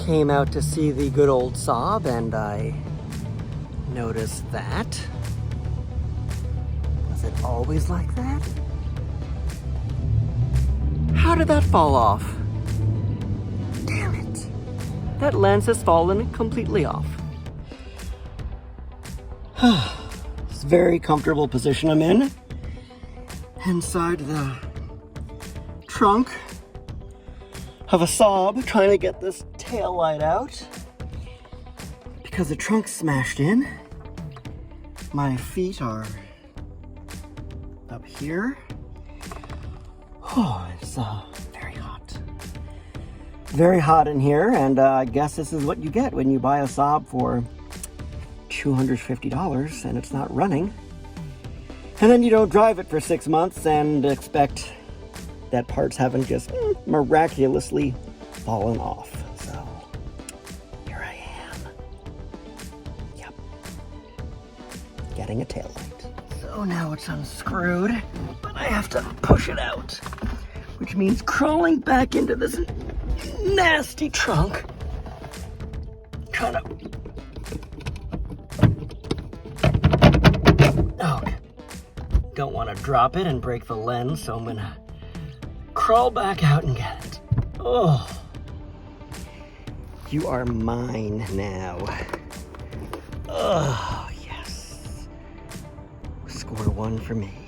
came out to see the good old Saab and I noticed that. Was it always like that? How did that fall off? Damn it. That lens has fallen completely off. It's a very comfortable position I'm in. Inside the trunk of a Saab, trying to get this tail light out because the trunk's smashed in. My feet are up here. Oh, it's very hot. Very hot in here, and I guess this is what you get when you buy a Saab for $250 and it's not running. And then you don't drive it for 6 months and expect that parts haven't just miraculously fallen off. So here I am. Yep. Getting a taillight. So now it's unscrewed, but I have to push it out, which means crawling back into this nasty trunk. Trying to... Okay. Don't want to drop it and break the lens, so I'm gonna crawl back out and get it. Oh, you are mine now. Oh, yes. Score one for me.